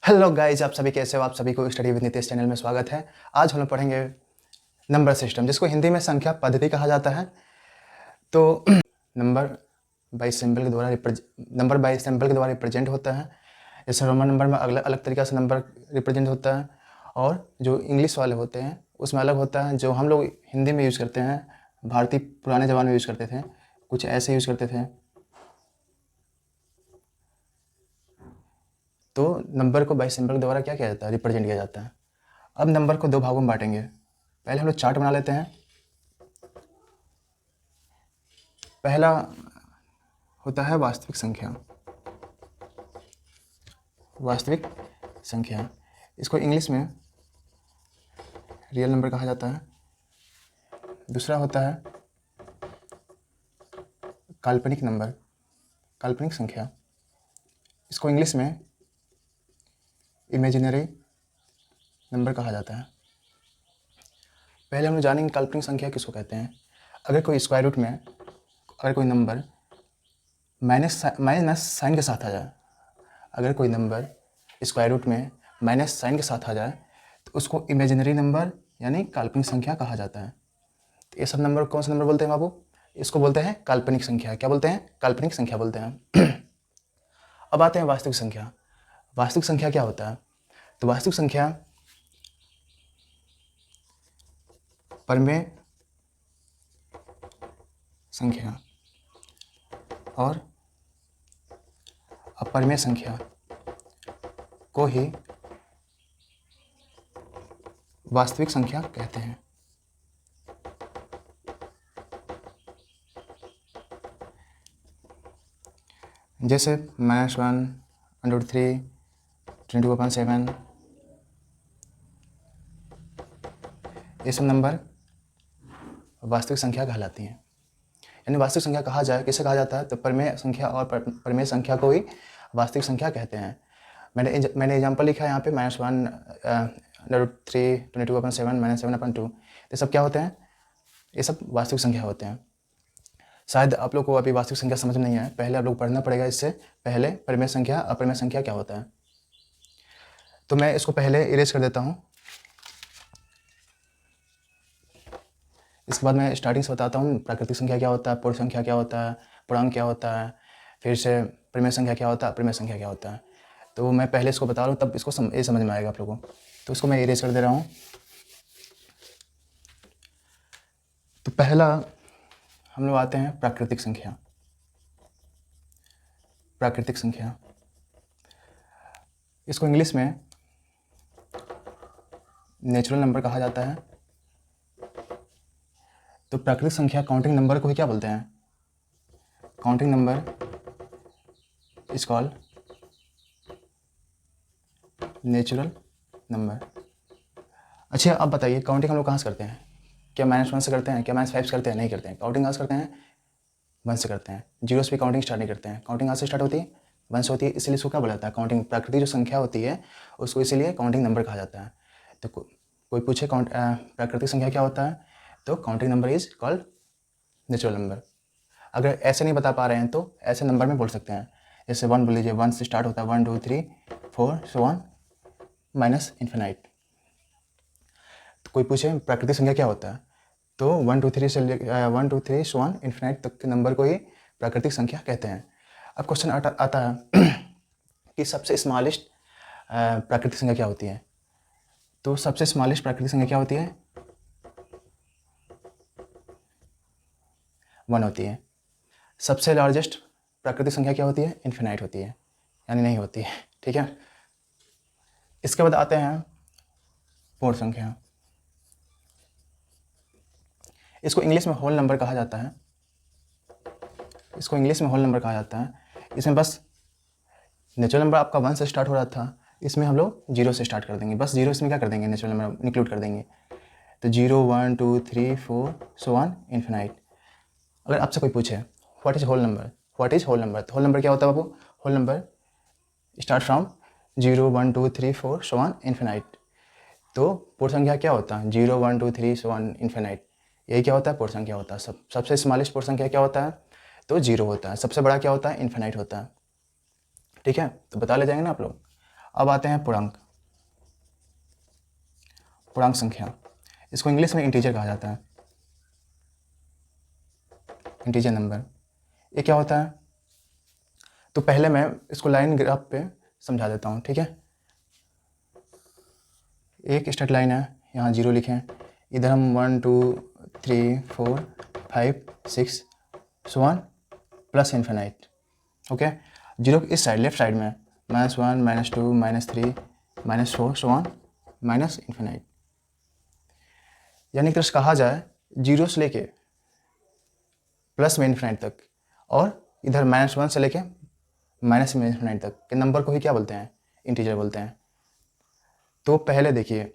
Hello guys, आप सभी कैसे हो? आप सभी को स्टडी विद नितेश चैनल में स्वागत है। आज हम लोग पढ़ेंगे नंबर सिस्टम, जिसको हिंदी में संख्या पद्धति कहा जाता है। तो नंबर बाई सिंबल के द्वारा रिप्रेजेंट होता है। जैसे रोमन नंबर में अलग अलग तरीक़ा से नंबर रिप्रेजेंट होता है, और जो इंग्लिश वाले होते हैं उसमें अलग होता है। जो हम लोग हिंदी में यूज़ करते हैं, भारतीय पुराने ज़माने में यूज़ करते थे, कुछ ऐसे यूज़ करते थे। तो नंबर को बाई सिंबल के द्वारा क्या किया जाता है? रिप्रेजेंट किया जाता है। अब नंबर को दो भागों में बांटेंगे। पहले हम लोग चार्ट बना लेते हैं। पहला होता है वास्तविक संख्या। वास्तविक संख्या, इसको इंग्लिश में रियल नंबर कहा जाता है। दूसरा होता है काल्पनिक नंबर, काल्पनिक संख्या, इसको इंग्लिश में इमेजिनरी नंबर कहा जाता है। पहले हम लोग जानेंगे काल्पनिक संख्या किसको कहते हैं। अगर कोई स्क्वायर रूट में अगर कोई नंबर माइनस साइन के साथ आ जाए, अगर कोई नंबर स्क्वायर रूट में माइनस साइन के साथ आ जाए तो उसको इमेजिनरी नंबर यानी काल्पनिक संख्या कहा जाता है। तो ये सब नंबर कौन से नंबर बोलते हैं बाबू? इसको बोलते हैं काल्पनिक संख्या। क्या बोलते हैं? काल्पनिक संख्या बोलते हैं। अब आते हैं वास्तविक संख्या। वास्तविक संख्या क्या होता है? तो वास्तविक संख्या परमेय संख्या और अपरमेय संख्या को ही वास्तविक संख्या कहते हैं। जैसे -1, √3, 22/7, ये सब नंबर वास्तविक संख्या कहलाती हैं। यानी वास्तविक संख्या कहा जाए, किसे कहा जाता है? तो परमेय संख्या और परमेय संख्या को ही वास्तविक संख्या कहते हैं। मैंने एग्जाम्पल लिखा है यहाँ पे, -1, √3, 22/7, -7/2। ये सब क्या होते हैं? ये सब वास्तविक संख्या होते हैं। शायद आप लोग को अभी वास्तविक संख्या समझ में नहीं आया, पहले आप लोग पढ़ना पड़ेगा। इससे पहले परमेय संख्या अपरमेय संख्या क्या होता है। तो मैं इसको पहले इरेज कर देता हूँ, इसके बाद मैं स्टार्टिंग से बताता हूँ प्राकृतिक संख्या क्या होता है, पूर्ण संख्या क्या होता है, पूर्णांक क्या होता है, फिर से परमेय संख्या क्या होता है, अपरमेय संख्या क्या होता है। तो मैं पहले इसको बता रहा हूँ, तब इसको ये समझ में आएगा आप लोगों को। तो इसको मैं इरेज कर दे रहा हूँ। तो पहला हम लोग आते हैं प्राकृतिक संख्या। प्राकृतिक संख्या, इसको इंग्लिश में नेचुरल नंबर कहा जाता है। तो प्राकृतिक संख्या काउंटिंग नंबर को ही क्या बोलते हैं? Counting number is called natural number. अच्छा, अब बताइए काउंटिंग हम लोग कहाँ से करते हैं? क्या -1 से करते हैं? क्या -5 से करते हैं? नहीं करते हैं। काउंटिंग कहाँ से करते हैं? 1 से करते हैं। जीरो से भी काउंटिंग स्टार्ट नहीं करते हैं। काउंटिंग कहाँ से स्टार्ट होती है? 1 से होती है। इसलिए इसको क्या बोला जाता है? काउंटिंग। प्राकृतिक जो संख्या होती है उसको इसीलिए काउंटिंग नंबर कहा जाता है। तो कोई पूछे प्राकृतिक संख्या क्या होता है, तो counting number is called natural number. अगर ऐसे नहीं बता पा रहे हैं तो ऐसे नंबर में बोल सकते हैं। जैसे 1 बोल लीजिए, 1 से स्टार्ट होता है, 1 2 3 4 सो ऑन माइनस इन्फिनाइट। तो कोई पूछे प्राकृतिक संख्या क्या होता है, तो 1 2 3 से 1 2 3 सो ऑन इन्फिनाइट तक के नंबर को ही प्राकृतिक संख्या कहते हैं। अब क्वेश्चन आता है कि सबसे स्मॉलेस्ट प्राकृतिक संख्या क्या होती है। तो सबसे स्मॉलेस्ट प्राकृतिक संख्या क्या होती है? 1 होती है। सबसे लार्जेस्ट प्राकृतिक संख्या क्या होती है? इन्फिनाइट होती है, यानी नहीं होती है। ठीक है, इसके बाद आते हैं पूर्ण संख्या। इसको इंग्लिश में होल नंबर कहा जाता है। इसको इंग्लिश में होल नंबर कहा जाता है। इसमें बस नेचुरल नंबर आपका 1 से स्टार्ट हो रहा था, इसमें हम लोग 0 से स्टार्ट कर देंगे। बस 0 इसमें क्या कर देंगे? नेचुरल नंबर इंक्लूड कर देंगे। तो 0 1 2 3 4 सो ऑन इन्फिनाइट। अगर आपसे कोई पूछे what is whole number, what is whole number, तो होल नंबर क्या होता है बाबू? Whole number start from 0 1 2 3 4 so on infinite. तो पूर्ण संख्या क्या होता है? 0 1 2 3 सो ऑन इन्फिनाइट। यही क्या होता है? पूर्ण संख्या होता है। सबसे स्मॉलेस्ट पूर्ण संख्या क्या होता है? तो 0 होता है। सबसे बड़ा क्या होता है? इन्फिनाइट होता है। ठीक है, तो बता ले जाएंगे ना आप लोग। अब आते हैं पूर्णांक संख्या। इसको इंग्लिश में इंटीजर कहा जाता है, इंटीजर नंबर। ये क्या होता है? तो पहले मैं इसको लाइन ग्राफ पे समझा देता हूँ, ठीक है। एक स्ट्रेट लाइन है, यहाँ 0 लिखें, इधर हम 1 2 3 4 5 6 so on plus infinite, okay. 0 इस साइड लेफ्ट साइड में -1 -2 -3 -4 सो ऑन माइनस इन्फिनाइट। यानी कि तरह कहा जाए 0 से लेके प्लस में इन्फिनाइट तक, और इधर -1 से लेके माइनस में इन्फिनाइट तक के नंबर को ही क्या बोलते हैं? इंटीजर बोलते हैं। तो पहले देखिए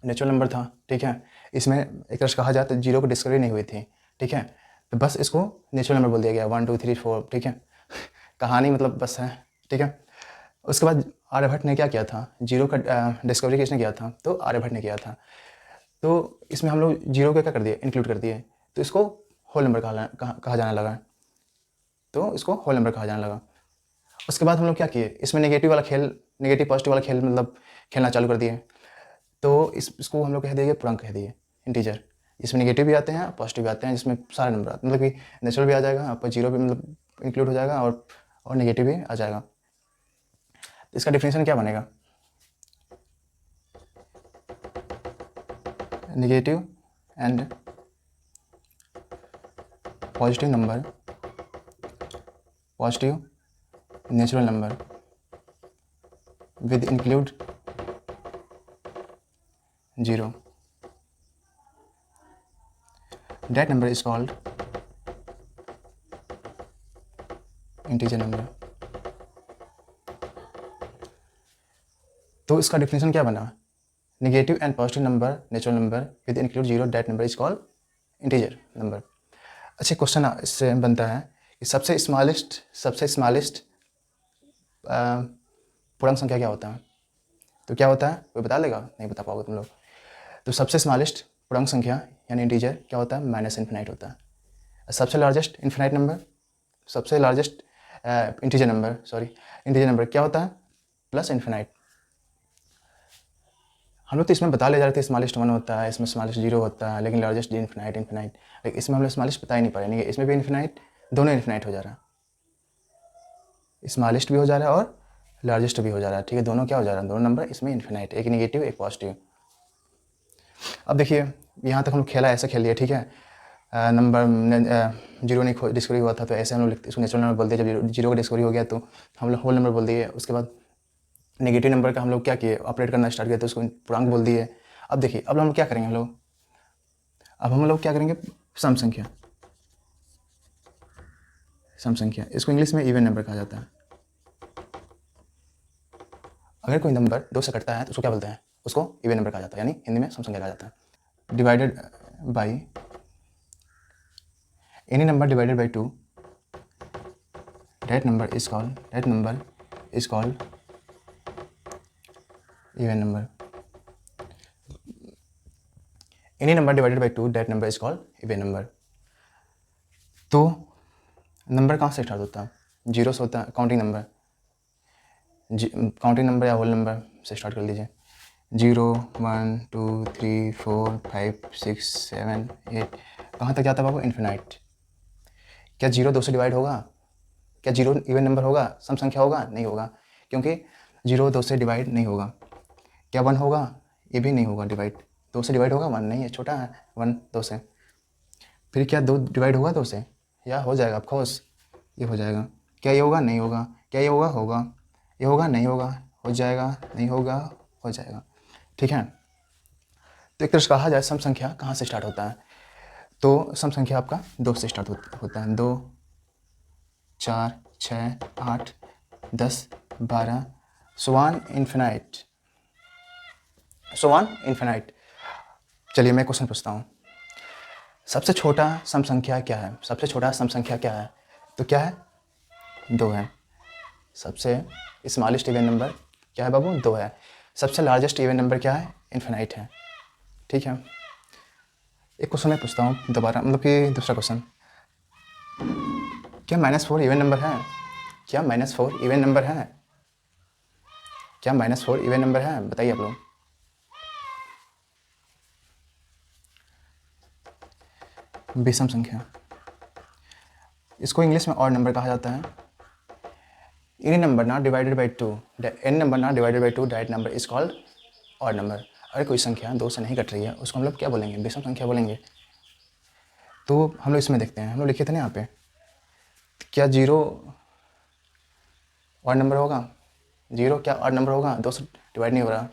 नेचुरल नंबर था, ठीक है। इसमें एक तरह से कहा जाए तो 0 की डिस्कवरी नहीं हुई थी, ठीक है। तो बस इसको नेचुरल नंबर बोल दिया गया, 1 2 3 4, ठीक है। कहानी मतलब बस है, ठीक है। उसके बाद आर्यभट्ट ने क्या किया था? 0 का डिस्कवरी किसने किया था? तो आर्यभट्ट ने किया था। तो इसमें हम लोग 0 को क्या कर दिए? इंक्लूड कर दिए, तो इसको होल नंबर कहा जाने लगा, तो इसको होल नंबर कहा जाने लगा। उसके बाद हम लोग क्या किए? इसमें नेगेटिव वाला खेल, नेगेटिव पॉजिटिव वाला खेल मतलब खेलना चालू कर दिए। तो इसको हम लोग कह दिए पूर्णांक कह दिए, इंटीजर। इसमें नेगेटिव भी आते हैं, पॉजिटिव भी आते हैं, जिसमें सारे नंबर आते हैं, मतलब कि नेचुरल भी आ जाएगा, आपका 0 भी मतलब इंक्लूड हो जाएगा, और नेगेटिव भी आ जाएगा। तो इसका डिफिनेशन क्या बनेगा? Negative and positive number, positive natural number with include 0, that number is called integer number। तो इसका डेफिनेशन क्या बना? Negative and positive number natural number with include 0, that number is called integer number. अच्छा, question इससे बनता है कि सबसे स्मॉलेस्ट पूर्णांक संख्या क्या होता है? तो क्या होता है? कोई बता लेगा? नहीं बता पाओगे तुम लोग। तो सबसे स्मॉलेस्ट पूर्णांक संख्या यानी इंटीजर क्या होता है? माइनस इन्फिनाइट होता है। सबसे लार्जेस्ट इन्फिनाइट नंबर, सबसे लार्जेस्ट इंटीजर नंबर क्या होता है? Plus infinite. हम लोग तो इसमें बता ले जा रहे थे स्मॉलेस्ट 1 होता है, इसमें स्मॉलेस्ट 0 होता है, लेकिन लार्जेस्ट इन्फिनाइट, लेकिन इसमें हम लोग स्मॉलेस्ट बता ही नहीं पा रहे। इसमें भी इन्फिनाइट, दोनों इन्फिनाइट हो जा रहा है, स्मॉलेस्ट भी हो जा रहा है और लार्जेस्ट भी हो जा रहा है, ठीक है। दोनों क्या हो जा रहा है? दोनों नंबर इसमें इन्फिनाइट, एक नेगेटिव एक पॉजिटिव। अब देखिए यहाँ तक हम लोग खेला, ऐसे खेल लिया, ठीक है। नंबर 0 नहीं डिस्कवरी हुआ था, तो ऐसे हम लोग लिखते, इसको नेचुरल नंबर बोलते हैं। जब 0 का डिस्कवरी हो गया तो हम लोग होल नंबर बोल दिए। उसके बाद नेगेटिव नंबर का हम लोग क्या किए? ऑपरेट करना स्टार्ट किया, तो उसको पूर्णांक बोल दिए। अब देखिए, अब हम लोग क्या करेंगे? अब हम लोग क्या करेंगे? सम संख्या, इसको इंग्लिश में इवन नंबर कहा जाता है। अगर कोई नंबर 2 से कटता है तो उसको क्या बोलते हैं? उसको इवन नंबर कहा जाता है, यानी हिंदी में सम संख्या कहा जाता है। Divided by any number divided by 2, that number is called even number। any number divided by 2, that number is called even number। तो नंबर कहाँ से स्टार्ट होता है? 0 से होता है, काउंटिंग नंबर या होल नंबर से स्टार्ट कर लीजिए। 0 1 2 3 4 5 6 7 8, कहाँ तक जाता है बाबू? इन्फिनाइट। क्या 0 2 से डिवाइड होगा? क्या 0 इवन नंबर होगा? सम संख्या होगा? नहीं होगा, क्योंकि 0 2 से डिवाइड नहीं होगा। क्या 1 होगा? ये भी नहीं होगा डिवाइड। 2 से डिवाइड होगा? 1 नहीं है, छोटा है 1 2 से। फिर क्या 2 डिवाइड होगा 2 से? या हो जाएगा, ऑफकोर्स ये हो जाएगा। क्या ये होगा? नहीं होगा। क्या ये होगा? होगा। ये होगा? नहीं होगा। हो जाएगा? नहीं होगा। हो जाएगा, ठीक है। तो एक तरह से कहा जाए सम संख्या कहाँ से स्टार्ट होता है? तो सम संख्या आपका 2 से स्टार्ट होता है। 2 4 6 8 10 12 सो ऑन इन्फिनाइट। चलिए मैं क्वेश्चन पूछता हूँ, सबसे छोटा सम संख्या क्या है? सबसे छोटा सम संख्या क्या है? तो क्या है? 2 है। सबसे स्मॉलेस्ट इवन नंबर क्या है बाबू? 2 है। सबसे लार्जेस्ट इवन नंबर क्या है? इन्फिनाइट है, ठीक है। एक क्वेश्चन मैं पूछता हूँ दोबारा, मतलब कि दूसरा क्वेश्चन, क्या -4 इवन नंबर है? क्या -4 इवन नंबर है? क्या -4 इवन नंबर है? बताइए आप लोग। विषम संख्या, इसको इंग्लिश में ऑड नंबर कहा जाता है। Any number not divided by 2, any number not divided by 2 that number is called odd number. अगर कोई संख्या 2 से नहीं कट रही है उसको हम लोग क्या बोलेंगे? विषम संख्या बोलेंगे। तो हम लोग इसमें देखते हैं, हम लोग लिखे थे ना यहाँ पे, क्या 0 ऑड नंबर होगा? 0 क्या ऑड नंबर होगा? 2 से डिवाइड नहीं हो रहा,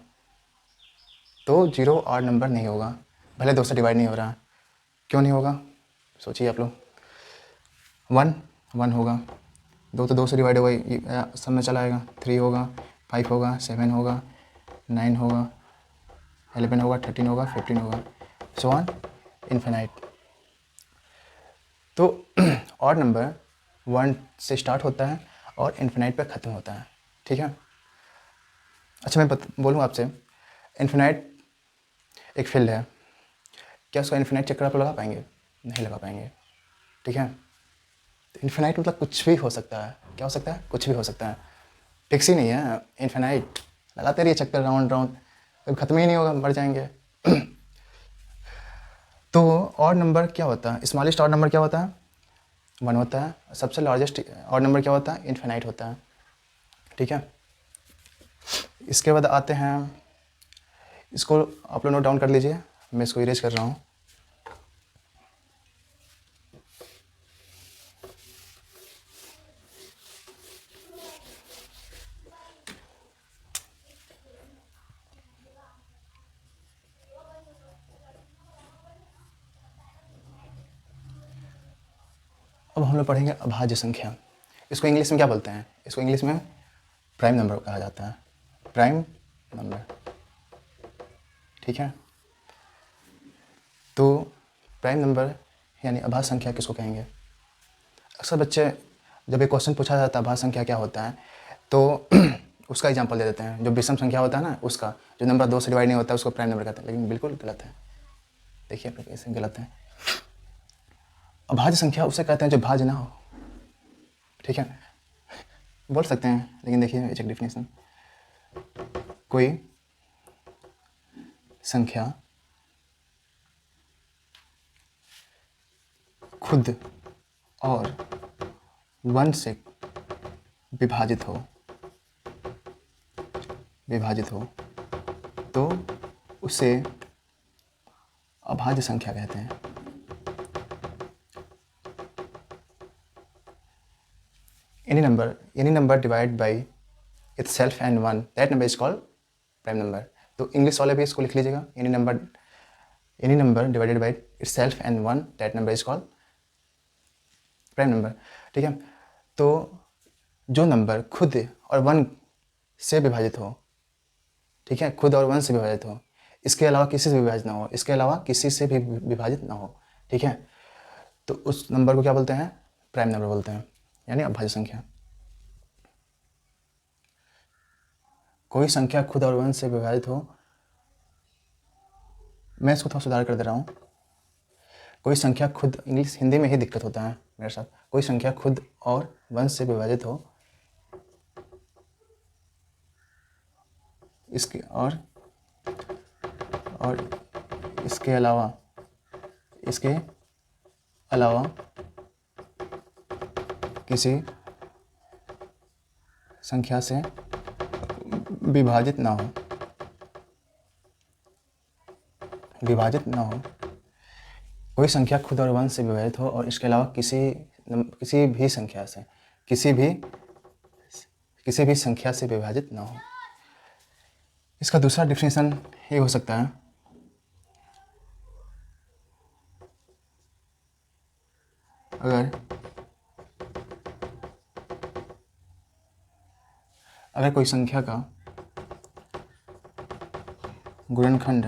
तो 0 ऑड नंबर नहीं होगा, भले 2 से डिवाइड नहीं हो रहा। क्यों नहीं होगा? सोचिए आप लोग। 1 होगा, 2 तो 2 से डिवाइड होगा, सब में चला आएगा। 3 होगा, 5 होगा, 7 होगा, 9 होगा, 11 होगा, 13 होगा, 15 होगा, सो ऑन इन्फिनाइट। तो ऑड नंबर 1 से स्टार्ट होता है और इन्फिनाइट पे ख़त्म होता है, ठीक है। अच्छा, मैं बोलूँ आपसे, इन्फिनाइट एक फील्ड है, क्या उसका इन्फिनाइट चक्कर आप लगा पाएंगे? नहीं लगा पाएंगे, ठीक है। तो इन्फिनाइट मतलब कुछ भी हो सकता है। क्या हो सकता है? कुछ भी हो सकता है, फिक्स ही नहीं है। इन्फिनाइट लगाते रहिए चक्कर, राउंड राउंड, कभी ख़त्म ही नहीं होगा, मर जाएंगे। तो ऑड नंबर क्या होता है? स्मॉलेस्ट ऑड नंबर क्या होता है? 1 होता है। सबसे लार्जेस्ट ऑड नंबर क्या होता है? इन्फिनाइट होता है, ठीक है। इसके बाद आते हैं, इसको आप लोग नोट डाउन कर लीजिए, मैं इसको इरेज कर रहा हूँ। अब हम लोग पढ़ेंगे अभाज्य संख्या। इसको इंग्लिश में क्या बोलते हैं? इसको इंग्लिश में प्राइम नंबर कहा जाता है, प्राइम नंबर, ठीक है। तो प्राइम नंबर यानी अभाज्य संख्या किसको कहेंगे? अक्सर बच्चे जब एक क्वेश्चन पूछा जाता है अभाज्य संख्या क्या होता है, तो उसका एग्जांपल दे देते हैं। जो विषम संख्या होता है ना, उसका जो नंबर 2 से डिवाइड नहीं होता है उसको प्राइम नंबर कहते हैं, लेकिन बिल्कुल गलत है। देखिए आप कैसे गलत है। अभाज्य संख्या उसे कहते हैं जो भाज्य ना हो, ठीक है। बोल सकते हैं, लेकिन देखिए एक डेफिनेशन, कोई संख्या खुद और 1 से विभाजित हो तो उसे अभाज्य संख्या कहते हैं। Any number divide by itself and 1 that number is called prime number. तो इंग्लिश वाले भी इसको लिख लीजिएगा, any number divided by itself and 1 that number is called prime number, ठीक है। तो जो नंबर खुद और 1 से विभाजित हो, ठीक है, खुद और 1 से विभाजित हो, इसके अलावा किसी से विभाजित ना हो, इसके अलावा किसी से भी विभाजित ना हो, ठीक है, तो उस नंबर को क्या बोलते हैं? प्राइम नंबर बोलते हैं, यानी अभाज्य संख्या। कोई संख्या खुद और 1 से विभाजित हो, मैं इसको थोड़ा सुधार कर दे रहा हूँ। कोई संख्या खुद, इंग्लिश हिंदी में ही दिक्कत होता है मेरे साथ। कोई संख्या खुद और 1 से विभाजित हो, इसके और इसके अलावा किसी संख्या से विभाजित ना हो, कोई संख्या खुद और 1 से विभाजित हो और इसके अलावा किसी भी संख्या से विभाजित ना हो। इसका दूसरा डेफिनेशन ये हो सकता है, अगर कोई संख्या का गुणनखंड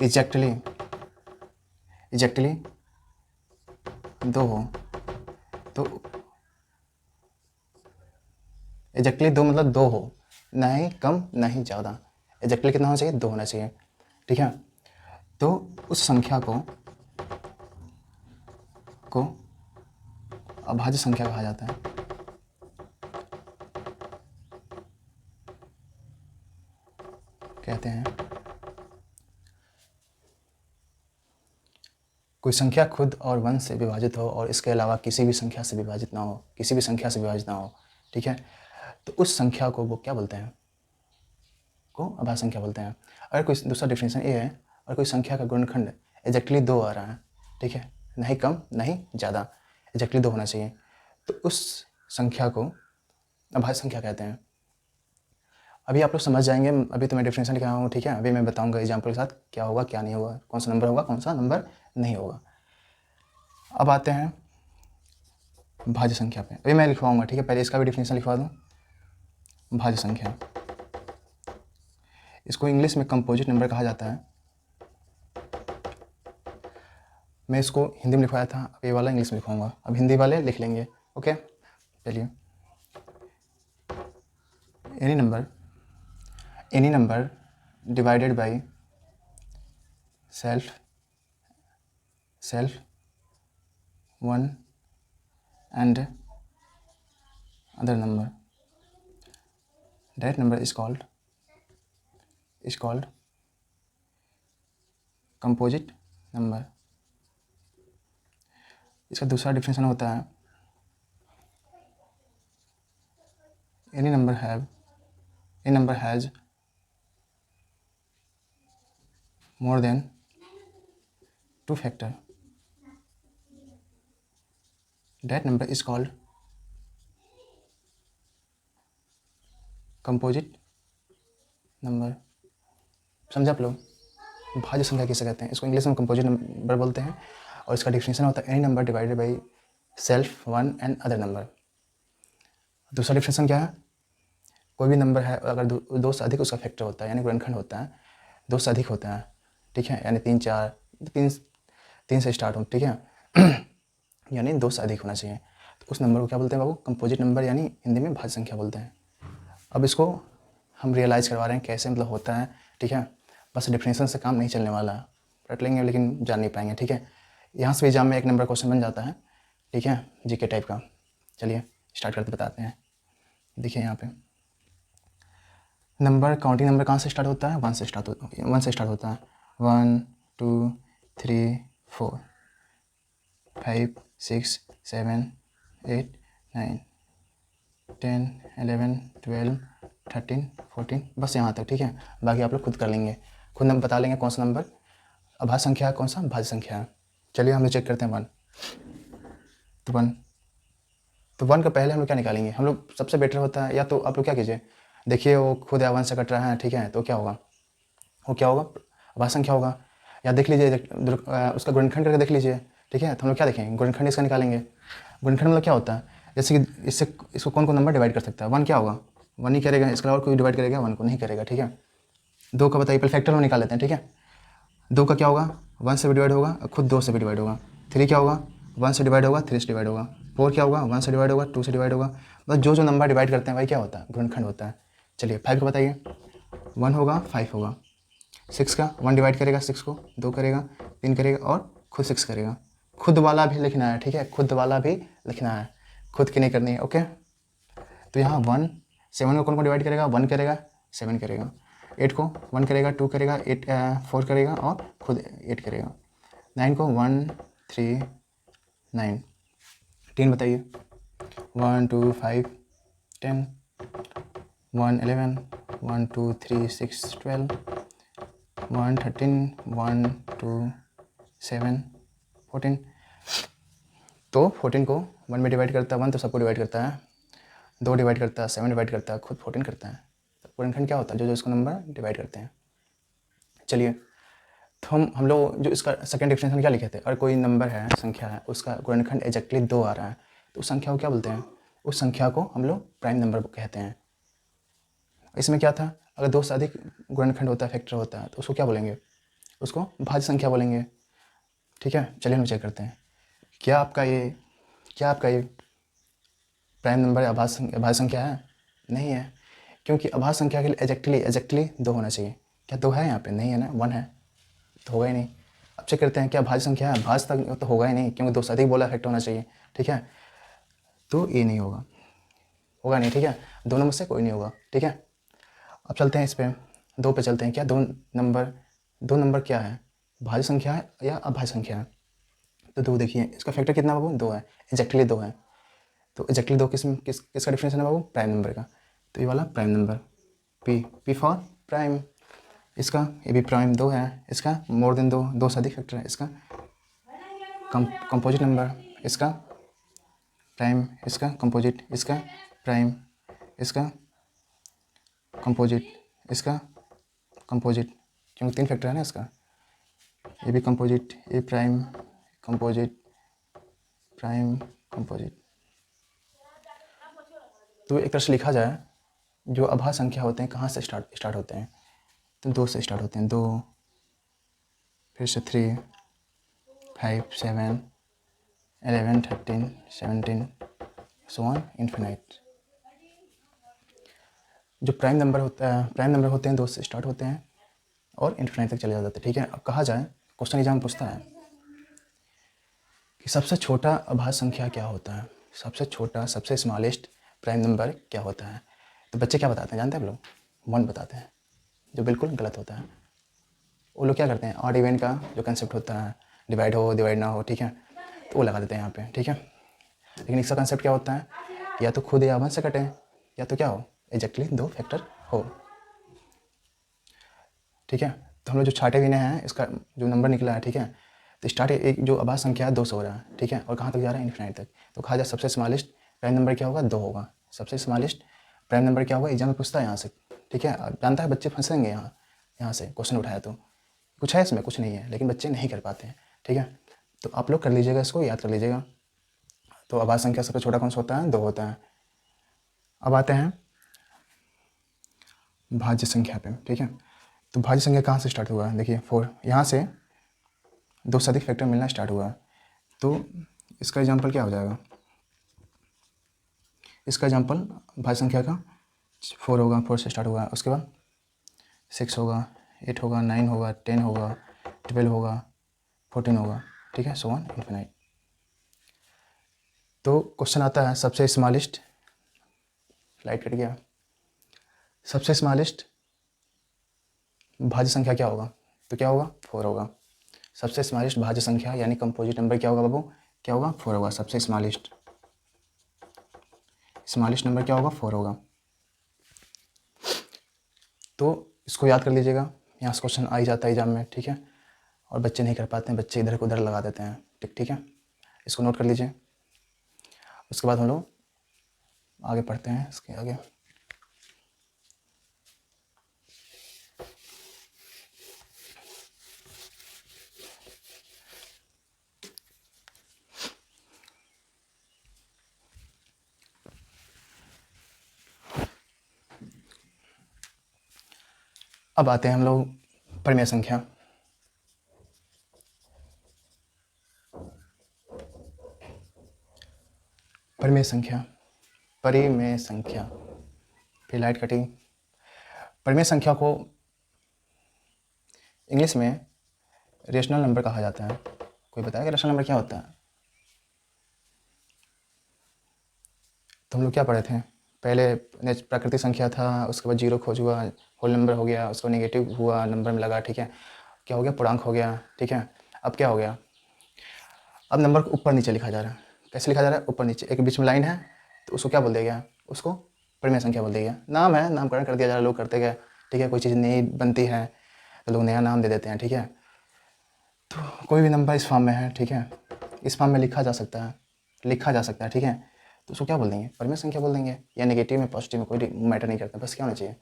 एग्जैक्टली 2 हो, तो एग्जैक्टली 2 मतलब 2 हो, ना ही कम ना ही ज़्यादा। एग्जैक्टली कितना होना चाहिए? 2 होना चाहिए, ठीक है। तो उस संख्या को अभाज्य संख्या कहा जाता है। कहते हैं कोई संख्या खुद और 1 से विभाजित हो और इसके अलावा किसी भी संख्या से विभाजित ना हो, किसी भी संख्या से विभाजित ना हो, ठीक है, तो उस संख्या को वो क्या बोलते हैं, को अभाज्य संख्या बोलते हैं। अगर कोई दूसरा डेफिनेशन ये है, और कोई संख्या का गुणनखंड एग्जैक्टली 2 आ रहा है, ठीक है, नहीं कम नहीं ज़्यादा, एग्जैक्टली 2 होना चाहिए, तो उस संख्या को अभाज्य संख्या कहते हैं। अभी आप लोग समझ जाएंगे, अभी तो मैं डेफिनेशन लिखा हूँ, ठीक है, अभी मैं बताऊंगा एग्जाम्पल के साथ क्या होगा क्या नहीं होगा, कौन सा नंबर होगा कौन सा नंबर नहीं होगा। अब आते हैं भाज्य संख्या पे, अभी मैं लिखवाऊंगा, ठीक है, पहले इसका भी डेफिनेशन लिखवा दूँ। भाज्य संख्या, इसको इंग्लिश में कंपोजिट नंबर कहा जाता है। मैं इसको हिंदी में लिखवाया था, अब ये वाला इंग्लिश में लिखवाऊंगा, अब हिंदी वाले लिख लेंगे, ओके। चलिए, any number divided by self 1 and other number, that number is called composite number। इसका दूसरा डिफिनेशन होता है any number has more than 2 factor, that number is called composite number। समझा आप लोग? भाज्य संख्या किसे कहते हैं, इसको इंग्लिश में कंपोजिट नंबर बोलते हैं, और इसका डिफिनेशन होता है any number divided by self 1 and other number. दूसरा डिफिनेशन क्या है, कोई भी नंबर है अगर दो से अधिक उसका फैक्टर होता है, यानी गुणनखंड होता है, 2 से अधिक होता है, ठीक है, यानी 3 4 3 से स्टार्ट हो, ठीक है, यानी 2 से अधिक होना चाहिए, तो उस नंबर को क्या बोलते हैं बाबू, कंपोजिट नंबर, यानी हिंदी में भाज्य संख्या बोलते हैं। अब इसको हम रियलाइज़ करवा रहे हैं कैसे मतलब होता है, ठीक है, बस डेफिनेशन से काम नहीं चलने वाला, रट लेंगे लेकिन जान नहीं पाएंगे, ठीक है। यहाँ से एग्जाम में 1 नंबर क्वेश्चन बन जाता है, ठीक है, जीके टाइप का। चलिए स्टार्ट करते बताते हैं। देखिए यहाँ पे नंबर, काउंटिंग नंबर कहाँ से स्टार्ट होता है, 1 से स्टार्ट होता है, 1 2 3 4 5 6 7 8 9 10 11 12 13 14, बस यहाँ तक, ठीक है, बाकी आप लोग खुद कर लेंगे, खुद हम बता लेंगे कौन सा नंबर अभाज्य संख्या है, कौन सा भाज्य संख्या है। चलिए हम लोग चेक करते हैं 1, तो 1 का पहले हम लोग क्या निकालेंगे, हम लोग सबसे बेटर होता है, या तो आप लोग क्या कीजिए, देखिए वो खुद 1 से कट रहा है, ठीक है, तो क्या होगा, वो क्या होगा, अभाज्य संख्या होगा, या देख लीजिए उसका गुणनखंड करके देख लीजिए, ठीक है, तो हम लोग क्या देखेंगे, गुणनखंड इसका निकालेंगे। गुणनखंड मतलब क्या होता है, जैसे कि इसको कौन नंबर डिवाइड कर सकता है, 1 क्या होगा, 1 ही करेगा, इसके अलावा कोई डिवाइड करेगा 1 को नहीं करेगा, ठीक है। 2 का बताइए, पहले फैक्टर में निकाल लेते हैं, ठीक है। 2 का क्या होगा, 1 से भी डिवाइड होगा, खुद 2 से भी डिवाइड होगा। 3 क्या होगा, 1 से डिवाइड होगा, 3 से डिवाइड होगा। 4 क्या होगा, 1 से डिवाइड होगा, 2 से डिवाइड होगा। बस जो नंबर डिवाइड करते हैं वही क्या होता है, गुणनखंड होता है। चलिए 5 का बताइए, 1 होगा 5 होगा। 6 का 1 डिवाइड करेगा 6 को, 2 करेगा, 3 करेगा और खुद 6 करेगा। खुद वाला भी लिखना है, ठीक है, खुद वाला भी लिखना है, खुद की नहीं करनी है, ओके। तो यहाँ 1 7 को कौन डिवाइड करेगा, 1 करेगा 7 करेगा। 8 को 1 करेगा, 2 करेगा, 4 करेगा और खुद 8 करेगा। 9 को 1 3 9। 10 बताइए, 1 2 5 10, 1 11, 1 2 3 6 12, 1 13, 1 2 7 14। तो 14 को 1 में डिवाइड करता है 1, तो सबको डिवाइड करता है, 2 डिवाइड करता है, 7 डिवाइड करता है, खुद 14 करता है। तो गुणनखंड क्या होता है, जो इसको नंबर डिवाइड करते हैं। चलिए, तो हम लोग जो इसका सेकंड डेफिनेशन क्या लिखे थे, अगर कोई नंबर है, संख्या है, उसका गुणनखंड एग्जैक्टली 2 आ रहा है, तो उस संख्या को क्या बोलते हैं, उस संख्या को हम लोग प्राइम नंबर कहते हैं। इसमें क्या था, अगर 2 से अधिक गुणनखंड होता है, फैक्टर होता है, तो उसको क्या बोलेंगे, उसको भाज्य संख्या बोलेंगे, ठीक है। चलिए हम चेक करते हैं, क्या आपका ये प्राइम नंबर अभाज्य संख्या है, नहीं है, क्योंकि अभाज्य संख्या के लिए एग्जैक्टली 2 होना चाहिए। क्या 2 है यहाँ पे, नहीं है ना, 1 है, तो होगा ही नहीं। अब चेक करते हैं क्या भाज्य संख्या है, भाज्य तक तो होगा ही नहीं, क्योंकि 2 से अधिक बोला फैक्टर होना चाहिए, ठीक है, तो ये नहीं होगा नहीं, ठीक है, दोनों में से कोई नहीं होगा, ठीक है। अब चलते हैं इस पर, 2 पे चलते हैं। क्या दो नंबर क्या है, भाज्य संख्या है या अभाज्य संख्या है? तो 2 देखिए, इसका फैक्टर कितना बाबू 2 है, एग्जैक्टली 2 है। तो एग्जैक्टली 2 किसका डिफरेंस है ना बाबू, प्राइम नंबर का। तो ये वाला prime number, P for prime. इसका ये भी प्राइम 2 है, इसका मोर देन 2 से अधिक फैक्टर है। इसका कंपोजिट नंबर, इसका प्राइम, इसका कंपोजिट, इसका प्राइम, इसका कंपोजिट, इसका कंपोजिट, क्योंकि 3 फैक्टर है ना इसका। ये भी कंपोजिट, ये प्राइम, कंपोजिट, प्राइम, कंपोजिट। तो एक तरह से लिखा जाए, जो अभाज्य संख्या होते हैं कहाँ से स्टार्ट होते हैं, तो 2 से स्टार्ट होते हैं। 2, फिर से 3, 5, 7, 11, 13, 17, सो ऑन इन्फिनाइट। जो प्राइम नंबर होते हैं 2 से स्टार्ट होते हैं और इन्फिनाइट तक चले जाते हैं। ठीक है, अब कहा जाए, क्वेश्चन एग्जाम पूछता है कि सबसे छोटा अभाज्य संख्या क्या होता है, सबसे छोटा, सबसे स्मॉलेस्ट प्राइम नंबर क्या होता है? तो बच्चे क्या बताते हैं जानते हैं आप लोग? 1 बताते हैं, जो बिल्कुल गलत होता है। वो लोग क्या करते हैं, ऑड इवन का जो कंसेप्ट होता है, डिवाइड हो डिवाइड ना हो, ठीक है, तो वो लगा देते हैं यहाँ पे। ठीक है, लेकिन इसका कंसेप्ट क्या होता है, या तो खुद या 1 से कटें, या तो क्या हो, एग्जैक्टली 2 फैक्टर हो। ठीक है, तो हम लोग जो छाटे बिने हैं, इसका जो नंबर निकला है, ठीक है, तो स्टार्ट एक जो अभाज्य संख्या है 2 से हो रहा है। ठीक है, और कहाँ तक जा रहा है, इन्फिनाइट तक। तो कहा जाए सबसे स्मॉलेस्ट प्राइम नंबर क्या होगा, 2 होगा। सबसे स्मॉलेस्ट प्राइम नंबर क्या होगा, एग्जाम में पूछता है यहाँ से। ठीक है, अब जानता है बच्चे फंसेंगे यहाँ से क्वेश्चन उठाया तो कुछ है इसमें, कुछ नहीं है, लेकिन बच्चे नहीं कर पाते हैं। ठीक है, तो आप लोग कर लीजिएगा, इसको याद कर लीजिएगा। तो अभाज्य संख्या सबसे छोटा कौन सा होता है, 2 होता है। अब आते हैं भाज्य संख्या पे। ठीक है, तो भाज्य संख्या कहाँ से स्टार्ट हुआ है, देखिए 4, यहाँ से 2 से अधिक फैक्टर मिलना स्टार्ट हुआ है। तो इसका एग्जाम्पल क्या हो जाएगा, इसका एग्जाम्पल भाज्य संख्या का 4 होगा, 4 से स्टार्ट हुआ है। उसके बाद 6 होगा, 8 होगा, 9 होगा, 10 होगा, 12 होगा, 14 होगा। ठीक है, सो ऑन इन्फिनाइट। तो क्वेश्चन आता है सबसे स्मॉलेस्ट, लाइट कट गया, सबसे स्मॉलेस्ट भाज्य संख्या क्या होगा, तो क्या होगा, 4 होगा। सबसे स्मॉलेस्ट भाज्य संख्या यानी कंपोजिट नंबर क्या होगा बाबू, क्या होगा, 4 होगा। सबसे स्मॉलेस्ट नंबर क्या होगा, 4 होगा। तो इसको याद कर लीजिएगा, यहाँ से क्वेश्चन आ ही जाता है एग्जाम में। ठीक है, और बच्चे नहीं कर पाते हैं, बच्चे इधर को उधर लगा देते हैं। ठीक है, इसको नोट कर लीजिए। उसके बाद हम लोग आगे पढ़ते हैं, इसके आगे। अब आते हैं हम लोग परिमेय संख्या। परिमेय संख्या, फिर लाइट कटिंग। परिमेय संख्या को इंग्लिश में रेशनल नंबर कहा जाता है। कोई बताएगा रेशनल नंबर क्या होता है? तो हम लोग क्या पढ़े थे पहले, प्राकृतिक संख्या था, उसके बाद जीरो खोज हुआ, होल नंबर हो गया, उसको नेगेटिव हुआ, नंबर में लगा। ठीक है, क्या हो गया, पूर्णांक हो गया। ठीक है, अब क्या हो गया, अब नंबर को ऊपर नीचे लिखा जा रहा है। कैसे लिखा जा रहा है, ऊपर नीचे, एक बीच में लाइन है, तो उसको क्या बोल दिया गया, उसको परिमेय संख्या बोल दिया गया। नाम है, नामकरण कर दिया जा रहा है, लोग करते गए। ठीक है, कोई चीज़ नई बनती है तो लोग नया नाम दे देते हैं। ठीक है, तो कोई भी नंबर इस फॉर्म में है, ठीक है, इस फॉर्म में लिखा जा सकता है। ठीक है, तो उसको क्या बोल देंगे, परिमेय संख्या बोल देंगे। या नेगेटिव में, पॉजिटिव में, कोई मैटर नहीं करता, बस क्या होना चाहिए,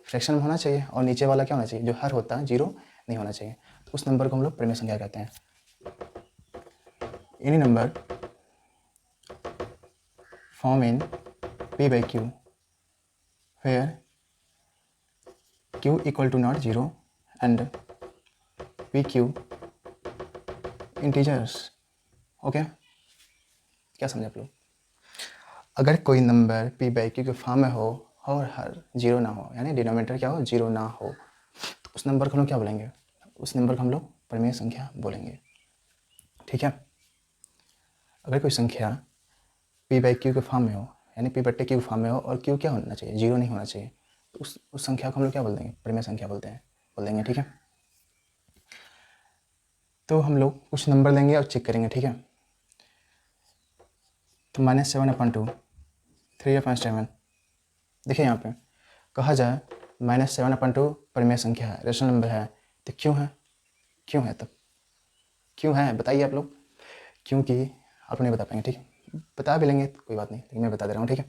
फ्रैक्शन में होना चाहिए, और नीचे वाला क्या होना चाहिए, जो हर होता है, जीरो नहीं होना चाहिए। तो उस नंबर को हम लोग परिमेय संख्या कहते हैं। Any number form in p by q where q equal to not 0 and pq integers। Okay, क्या समझे आप लोग? अगर कोई नंबर p by q के फॉर्म में हो और हर जीरो ना हो, यानी डिनोमिनेटर क्या हो, जीरो ना हो, तो उस नंबर को हम लोग क्या बोलेंगे, उस नंबर को हम लोग परिमेय संख्या बोलेंगे। ठीक है, अगर कोई संख्या p by q के फॉर्म में हो, यानी p बट्टे q फॉर्म में हो, और q क्या होना चाहिए, जीरो नहीं होना चाहिए, तो उस संख्या को हम लोग क्या बोल देंगे, परिमेय संख्या बोल देंगे, ठीक है। तो हम लोग कुछ नंबर लेंगे और चेक करेंगे, ठीक है। तो -7/2 3/7, देखिए यहाँ पे कहा जाए -7/2 परिमेय संख्या है, रेशनल नंबर है, तो क्यों है तब क्यों है बताइए आप लोग। क्योंकि आप नहीं बता पाएंगे, ठीक है, बता भी लेंगे तो कोई बात नहीं, लेकिन मैं बता दे रहा हूँ, ठीक है।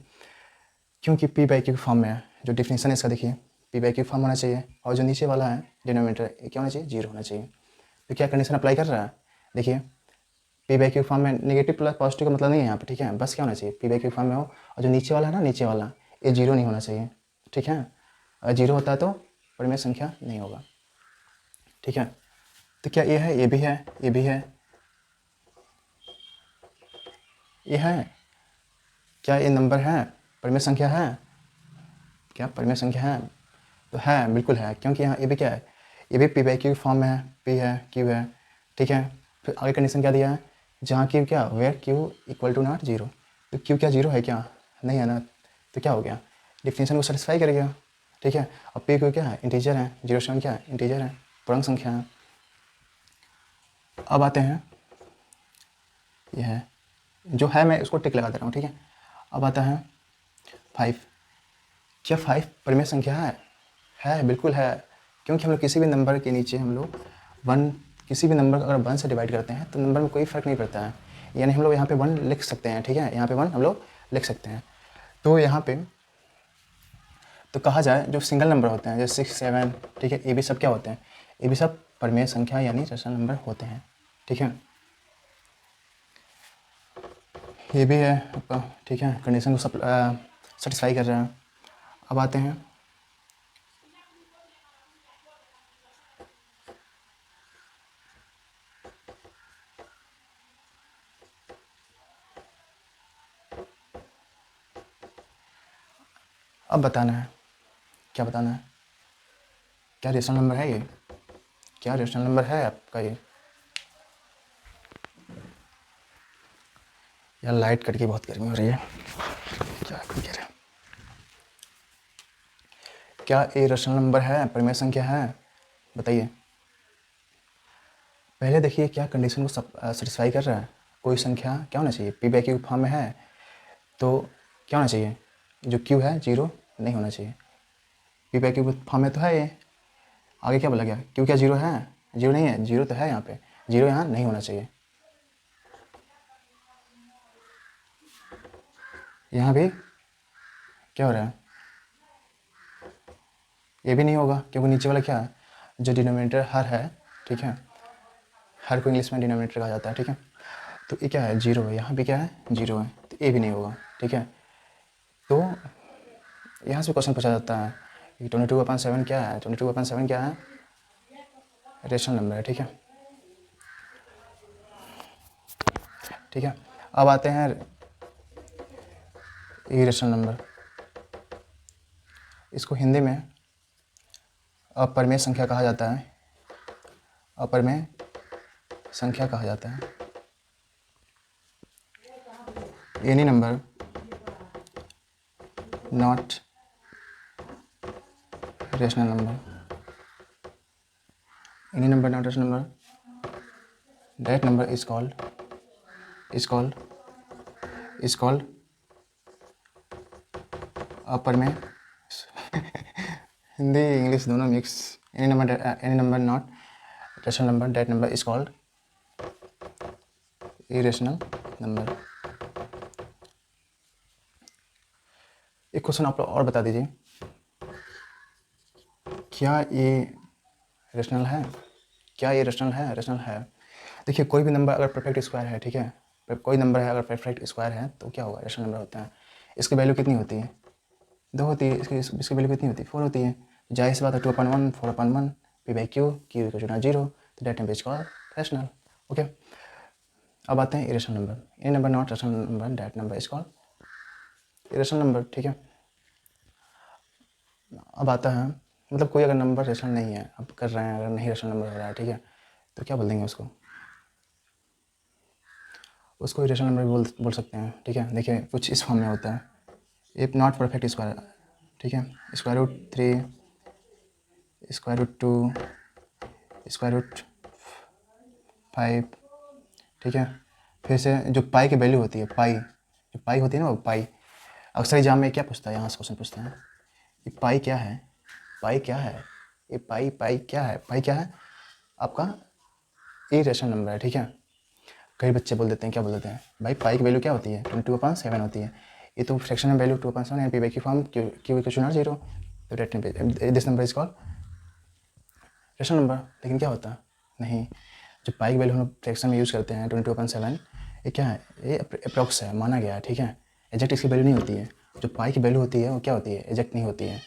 क्योंकि P/Q की फॉर्म में है, जो डिफिनेशन है इसका देखिए, P/Q फॉर्म होना चाहिए, और जो नीचे वाला है डिनोमिनेटर क्या होना चाहिए, 0 होना चाहिए। तो क्या कंडीशन अप्लाई कर रहा है, देखिए P/Q फॉर्म में नेगेटिव प्लस पॉजिटिव का मतलब नहीं है यहाँ पे, ठीक है। बस क्या होना चाहिए, P/Q फॉर्म में हो, और जो नीचे वाला है ना, नीचे वाला ये 0 नहीं होना चाहिए, ठीक है। अगर 0 होता है तो परिमेय संख्या नहीं होगा, ठीक है। तो क्या ये है, ये भी है, ये भी है, ये है, क्या ये नंबर है, परिमेय संख्या है, क्या परिमेय संख्या है, तो है, बिल्कुल है, क्योंकि यहाँ ये भी क्या है, ये भी P/Q फॉर्म में है, P है, Q है, ठीक है। फिर आगे कंडीशन क्या दिया है, जहाँ Q क्या, where Q equal to not 0, तो Q क्या 0 है क्या, नहीं है ना, तो क्या हो गया, डिफिनेशन को सेटिस्फाई करेगा, ठीक है। और P/Q क्या है, इंटीजर है, 0 क्या है, इंटीजर है, पूर्णांक संख्या है। अब आते हैं, ये है जो है, मैं उसको टिक लगा दे रहा हूँ, ठीक है। अब आता है 5, क्या 5 परिमेय संख्या है, बिल्कुल है, क्योंकि हम लोग किसी भी नंबर के नीचे हम लोग 1, किसी भी नंबर अगर 1 से डिवाइड करते हैं तो नंबर में कोई फ़र्क नहीं पड़ता है, यानी हम लोग यहाँ पे 1 लिख सकते हैं, ठीक है, यहाँ पे 1 हम लोग लिख सकते हैं। तो यहाँ पे तो कहा जाए जो सिंगल नंबर होते हैं जैसे 6, 7, ठीक है, ये भी सब क्या होते हैं, ये भी सब परिमेय संख्या यानी रेशनल नंबर होते हैं, ठीक है। ये भी है आपका, ठीक है, कंडीशन को सब सेटिस्फाई कर रहा है। अब आते हैं अब बताना है, क्या बताना है, क्या रेशनल नंबर है ये, क्या रेशनल नंबर है आपका ये। यार लाइट कट के बहुत गर्मी हो रही है, क्या कह रहे हैं, क्या ये रेशनल नंबर है, परिमेय संख्या है, बताइए। पहले देखिए क्या कंडीशन को सेटिस्फाई कर रहा है, कोई संख्या क्या होना चाहिए, P/Q फॉर्म में है, तो क्या होना चाहिए, जो Q है 0 नहीं होना चाहिए, P/Q फॉर्म में तो है ये। आगे क्या बोला गया, Q क्या 0 है, 0 नहीं है, 0 तो है यहाँ पे, 0 यहाँ नहीं होना चाहिए। यहाँ भी क्या हो रहा है, ये भी नहीं होगा, क्योंकि नीचे वाला क्या है, जो डिनोमिनेटर हर है, ठीक है, हर को इंग्लिश में डिनोमिनेटर कहा जाता है, ठीक है। तो ये क्या है, 0 है, यहाँ भी क्या है, 0 है, तो ये भी नहीं होगा, ठीक है। तो यहाँ से क्वेश्चन पूछा जाता है कि 22/7 क्या है, 22/7 क्या है, रेशनल नंबर है, ठीक है, ठीक है। अब आते हैं इरेशनल नंबर, इसको हिंदी में अपरिमेय संख्या कहा जाता है, अपरिमेय संख्या कहा जाता है। Any number not rational number, any number not rational number, that number is called अपरिमेय हिंदी इंग्लिश दोनों मिक्स, any number not rational number, that number is called irrational number. एक क्वेश्चन आप लोग और बता दीजिए, क्या ये रेशनल है, क्या ये रेशनल है, रेशनल है। देखिए कोई भी नंबर अगर परफेक्ट स्क्वायर है, ठीक है, कोई नंबर है अगर परफेक्ट स्क्वायर है तो क्या होगा, रेशनल नंबर होता है। इसकी वैल्यू कितनी होती है, 2 होती है, इसकी वैल्यू कितनी होती है, 4 होती है, जाहिर सी बात है 2/1 4/1 P/Q Q को चुना 0, तो that number is called rational, okay. अब आते हैं irrational number, any number not rational number, that number is called irrational number, ठीक है। अब आता है मतलब कोई अगर नंबर रेशनल नहीं है, अब कर रहे हैं, अगर नहीं रेशनल नंबर हो रहा है, ठीक है, तो क्या बोल देंगे उसको इरेशनल नंबर बोल सकते हैं, ठीक है। देखिए कुछ इस फॉर्म में होता है, इफ नॉट परफेक्ट स्क्वायर, ठीक है, square root 3, square root 2, square root 5, ठीक है। फिर से जो पाई की वैल्यू होती है, पाई होती है ना, वो पाई अक्सर एग्जाम में क्या पूछता है, यहाँ से क्वेश्चन पूछते हैं, ये पाई क्या है, पाई क्या है, ये पाई क्या है, पाई क्या है आपका इरेशनल नंबर है, ठीक है। कई बच्चे बोल देते हैं, क्या बोल देते हैं भाई, पाई की वैल्यू क्या होती है, 22/7 होती है, ये तो फ्रैक्शन में वैल्यू 2/7 एंड पी बाई की form q equal to not zero, तो this number is called rational number. लेकिन क्या होता है, नहीं, जो पाई की वैल्यू हम फ्रैक्शन में यूज़ करते हैं 22/7, ये क्या है, ये अप्रॉक्स है, माना गया है, ठीक है। एग्जैक्ट इसकी वैल्यू नहीं होती है, जो पाई की वैल्यू होती है वो क्या होती है, एग्जैक्ट नहीं होती है,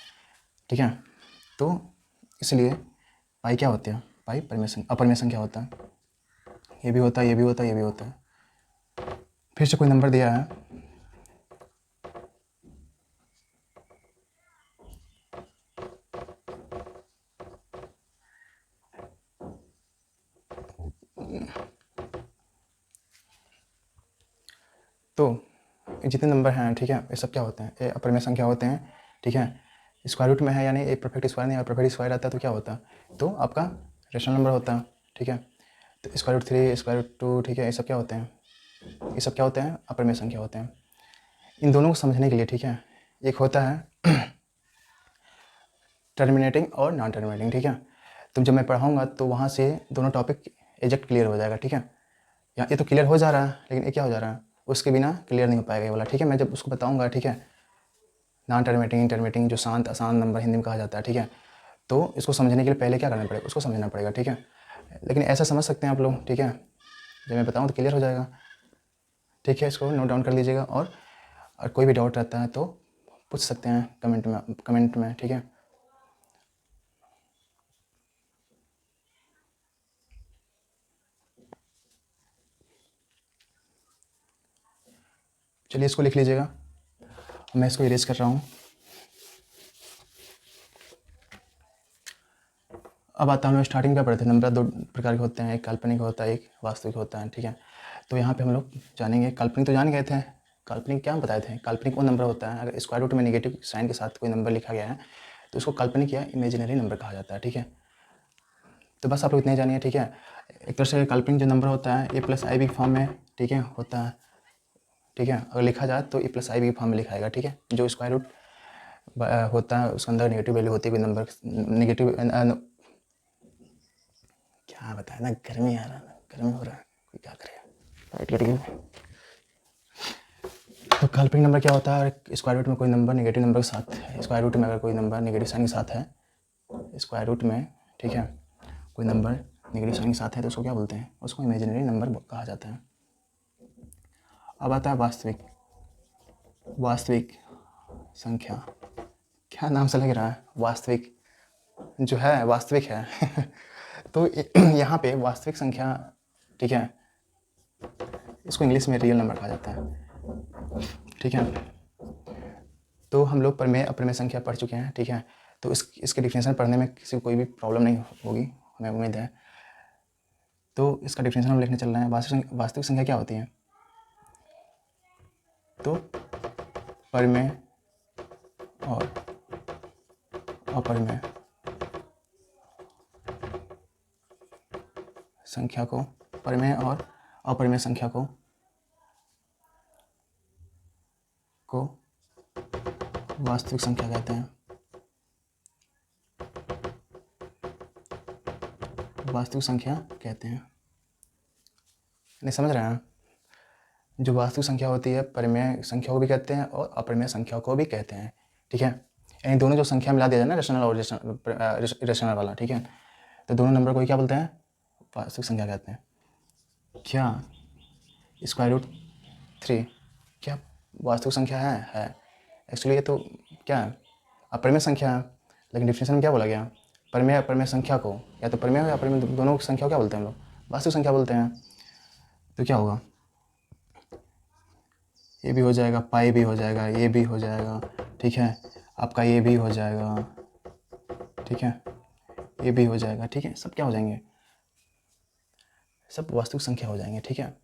ठीक है। तो इसलिए पाई क्या होती है, पाई परमेय अपरिमेय संख्या होता है, ये भी होता है, ये भी होता है, ये भी होता है। फिर से कोई नंबर दिया है, तो जितने नंबर हैं, ठीक है, ये सब क्या होते हैं, ये अपरिमेय संख्या होते हैं, ठीक है। स्क्वायर रूट में है यानी एक परफेक्ट स्क्वायर नहीं, और परफेक्ट स्क्वायर आता है तो क्या होता है, तो आपका रेशनल नंबर होता है, ठीक है। तो स्क्वायर रूट 3, स्क्वायर रूट 2, ठीक है, ये सब क्या होते हैं, ये सब क्या होते हैं, अपरिमेय संख्या होते हैं। इन दोनों को समझने के लिए, ठीक है, एक होता है टर्मिनेटिंग और नॉन टर्मिनेटिंग, ठीक है। तो जब मैं पढ़ाऊँगा तो वहाँ से दोनों टॉपिक एग्जैक्ट क्लियर हो जाएगा, ठीक है। यहाँ ये तो क्लियर हो जा रहा है, लेकिन ये क्या हो जा रहा है, उसके बिना क्लियर नहीं हो पाएगा ये वाला, ठीक है। मैं जब उसको बताऊँगा, ठीक है, नॉन टर्मिनेटिंग, इंटरमिनेटिंग, जो शांत अशांत नंबर हिंदी में कहा जाता है, ठीक है। तो इसको समझने के लिए पहले क्या करना पड़ेगा, उसको समझना पड़ेगा, ठीक है। लेकिन ऐसा समझ सकते हैं आप लोग, ठीक है, जब मैं बताऊँ तो क्लियर हो जाएगा, ठीक है। इसको नोट डाउन कर लीजिएगा, और कोई भी डाउट रहता है तो पूछ सकते हैं कमेंट में, ठीक है। चलिए इसको लिख लीजिएगा, मैं इसको इरेज कर रहा हूँ। अब आता है, हम लोग स्टार्टिंग क्या पढ़े थे, नंबर दो प्रकार के होते हैं, एक काल्पनिक होता है, एक वास्तविक होता है, ठीक है। तो यहाँ पे हम लोग जानेंगे, काल्पनिक तो जान गए थे, काल्पनिक क्या हम बताए थे, काल्पनिक वो नंबर होता है अगर स्क्वायर रूट में नेगेटिव साइन के साथ कोई नंबर लिखा गया है तो उसको काल्पनिक या इमेजिनरी नंबर कहा जाता है, ठीक है। तो बस आप लोग इतने जानिए, ठीक है। एक तरह से काल्पनिक जो नंबर होता है ए प्लस आई बी फॉर्म में, ठीक है, होता है, ठीक है। अगर लिखा जाए तो ए प्लस आई बी फॉर्म में लिखाएगा, ठीक है। जो स्क्वायर रूट होता है उसके अंदर नेगेटिव वैल्यू होती है, कोई नंबर नेगेटिव, क्या बताए ना, गर्मी आ रहा है ना, गर्मी हो रहा है, कोई क्या करेगा, लाइट कट गई। तो काल्पनिक नंबर क्या होता है, स्क्वायर रूट में कोई नंबर नेगेटिव नंबर के साथ है, स्क्वायर रूट में अगर कोई नंबर नेगेटिव साइन के साथ है, स्क्वायर रूट में, ठीक है, कोई नंबर नेगेटिव साइन के साथ है तो उसको क्या बोलते हैं, उसको इमेजिनरी नंबर कहा जाता है। अब आता है वास्तविक, वास्तविक संख्या, क्या नाम से लग रहा है, वास्तविक जो है वास्तविक है तो यहाँ पे वास्तविक संख्या, ठीक है, इसको इंग्लिश में रियल नंबर कहा जाता है, ठीक है। तो हम लोग प्रमेय अपरिमेय संख्या पढ़ चुके हैं, ठीक है। तो इसके डिफिनेशन पढ़ने में किसी को कोई भी प्रॉब्लम नहीं होगी, हमें उम्मीद है। तो इसका डिफिनेशन हम लिखने चल रहे हैं, वास्तविक संख्या क्या होती है, तो परिमेय और अपरिमेय संख्या को, परिमेय और अपरिमेय संख्या को वास्तविक संख्या कहते हैं, वास्तविक संख्या कहते हैं। नहीं समझ रहे हैं, जो वास्तविक संख्या होती है परिमेय संख्या को भी कहते हैं और अपरिमेय संख्या को भी कहते हैं, ठीक है। यानी दोनों जो संख्या मिला दिया जाए ना, रेशनल और रेशनल वाला, ठीक है, तो दोनों नंबर को क्या बोलते हैं, वास्तविक संख्या कहते हैं। क्या स्क्वायर रूट 3 क्या वास्तविक संख्या है एक्चुअली ये तो क्या है, अपरिमेय संख्या है, लेकिन डिफिनेशन में क्या बोला गया, परिमेय अपरिमेय संख्या को, या तो परिमेय या अपरिमेय, दोनों संख्या को क्या बोलते हैं हम लोग, वास्तविक संख्या बोलते हैं। तो क्या होगा, ये भी हो जाएगा, पाई भी हो जाएगा, ये भी हो जाएगा, ठीक है, आपका ये भी हो जाएगा, ठीक है, ये भी हो जाएगा, ठीक है, सब क्या हो जाएंगे, सब वास्तविक संख्या हो जाएंगे, ठीक है।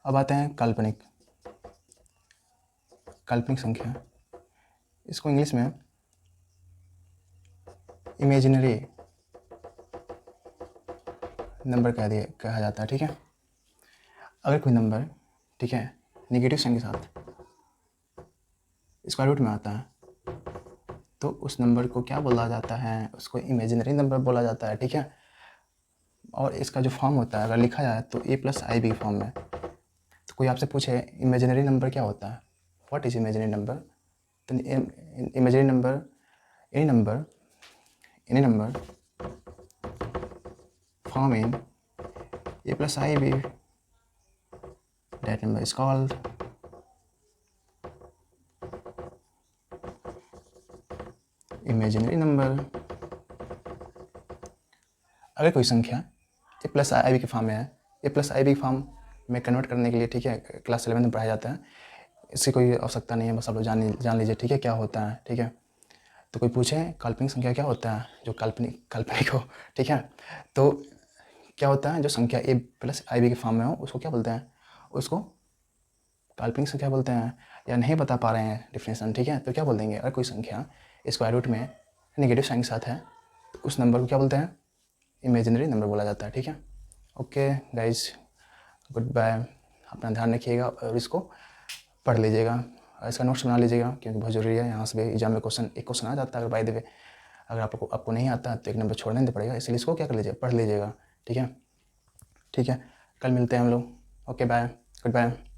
अब आते हैं काल्पनिक, काल्पनिक संख्या, इसको इंग्लिश में इमेजिनरी नंबर कहा जाता है, ठीक है। अगर कोई नंबर, ठीक है, नेगेटिव साइन के साथ स्क्वायर रूट में आता है तो उस नंबर को क्या बोला जाता है, उसको इमेजिनरी नंबर बोला जाता है, ठीक है। और इसका जो फॉर्म होता है अगर लिखा जाए तो a + ib फॉर्म में। तो कोई आपसे पूछे इमेजिनरी नंबर क्या होता है, व्हाट इज इमेजिनरी नंबर, तो imaginary number any number form in a + ib, that number is called imaginary number. अगर कोई संख्या a + ib के फॉर्म में है, a + ib फॉर्म में कन्वर्ट करने के लिए, ठीक है, क्लास 11 में पढ़ाया जाता है, इसकी कोई आवश्यकता नहीं है, बस आप लोग जान लीजिए, ठीक है, क्या होता है, ठीक है। तो कोई पूछे काल्पनिक संख्या क्या होता है, जो काल्पनिक हो, ठीक है, तो क्या होता है, जो संख्या a + ib के फॉर्म में हो उसको क्या बोलते हैं, उसको काल्पनिक संख्या बोलते हैं। या नहीं बता पा रहे हैं डिफिनेशन, ठीक है, तो क्या बोल देंगे, अगर कोई संख्या स्क्वायर रूट में नेगेटिव साइन के साथ है तो उस नंबर को क्या बोलते हैं, इमेजिनरी नंबर बोला जाता है, ठीक है। ओके गाइज, गुड बाय, अपना ध्यान रखिएगा और इसको पढ़ लीजिएगा और इसका नोट्स बना लीजिएगा क्योंकि बहुत ज़रूरी है। यहाँ से भी एग्जाम में एक क्वेश्चन आ जाता है, अगर बाय द वे अगर आपको नहीं आता तो एक नंबर छोड़ने नहीं पड़ेगा, इसलिए इसको क्या कर लीजिए, पढ़ लीजिएगा, ठीक है। ठीक है, कल मिलते हैं हम लोग। Okay bye, good bye.